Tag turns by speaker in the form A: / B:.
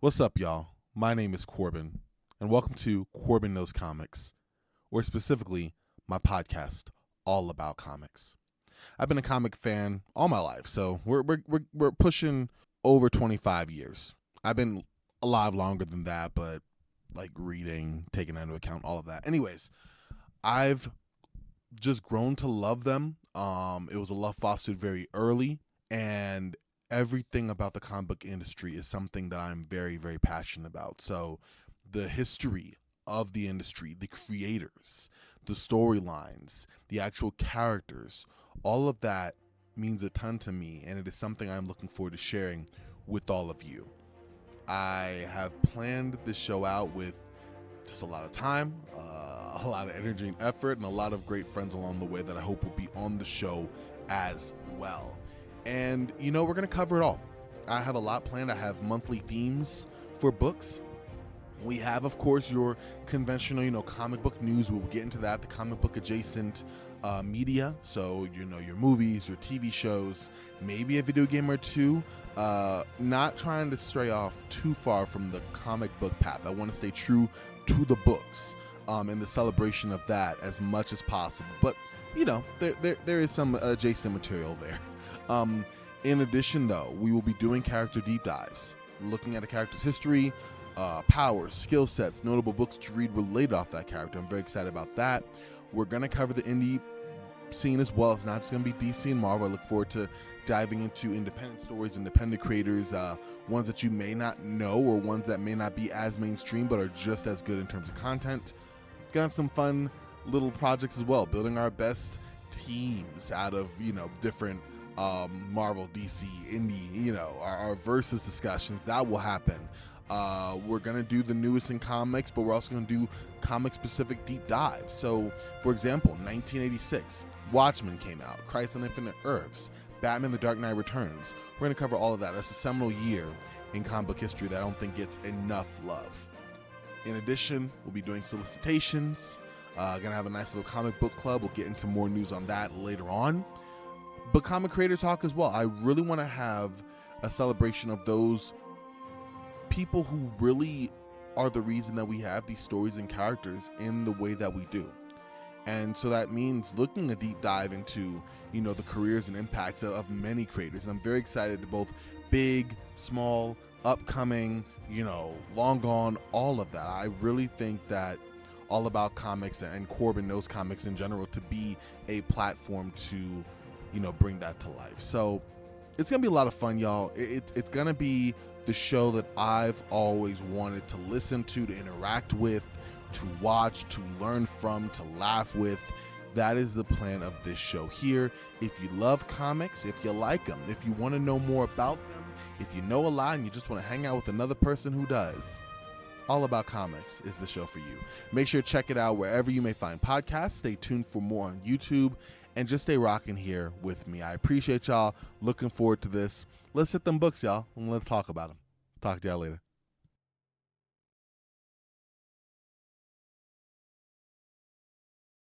A: What's up, y'all? My name is Corban, and welcome to Corban Knows Comics, or specifically, my podcast, all about comics. I've been a comic fan all my life, so we're pushing over 25 years. I've been alive longer than that, but like reading, taking into account all of that. Anyways, I've just grown to love them. It was a love fostered very early, and everything about the comic book industry is something that I'm very, very passionate about. So the history of the industry, the creators, the storylines, the actual characters, all of that means a ton to me, and it is something I'm looking forward to sharing with all of you. I have planned this show out with just a lot of time, a lot of energy and effort, and a lot of great friends along the way that I hope will be on the show as well. And, we're going to cover it all. I have a lot planned. I have monthly themes for books. We have, of course, your conventional, comic book news. We'll get into that, the comic book adjacent media. So, your movies, your TV shows, maybe a video game or two. Not trying to stray off too far from the comic book path. I want to stay true to the books and the celebration of that as much as possible. But, there is some adjacent material there. In addition, though, we will be doing character deep dives, looking at a character's history, powers, skill sets, notable books to read related off that character. I'm very excited about that. We're going to cover the indie scene as well. It's not just going to be DC and Marvel. I look forward to diving into independent stories, independent creators, ones that you may not know or ones that may not be as mainstream but are just as good in terms of content. Going to have some fun little projects as well, building our best teams out of, different Marvel, DC, indie, our versus discussions. That will happen. We're going to do the newest in comics, but we're also going to do comic-specific deep dives. So, for example, 1986, Watchmen came out, Crisis on Infinite Earths, Batman The Dark Knight Returns. We're going to cover all of that. That's a seminal year in comic book history that I don't think gets enough love. In addition, we'll be doing solicitations. Going to have a nice little comic book club. We'll get into more news on that later on. But comic creator talk as well. I really want to have a celebration of those people who really are the reason that we have these stories and characters in the way that we do. And so that means looking a deep dive into, the careers and impacts of many creators. And I'm very excited to both big, small, upcoming, long gone, all of that. I really think that All About Comics and Corban Knows Comics in general to be a platform to bring that to life. So it's gonna be a lot of fun, y'all. It's gonna be the show that I've always wanted to listen to interact with, to watch, to learn from, to laugh with. That is the plan of this show here. If you love comics, if you like them, if you want to know more about them, if you know a lot and you just want to hang out with another person who does, All About Comics is the show for you. Make sure to check it out wherever you may find podcasts. Stay tuned for more on YouTube. And just stay rocking here with me. I appreciate y'all. Looking forward to this. Let's hit them books, y'all, and let's talk about them. Talk to y'all later.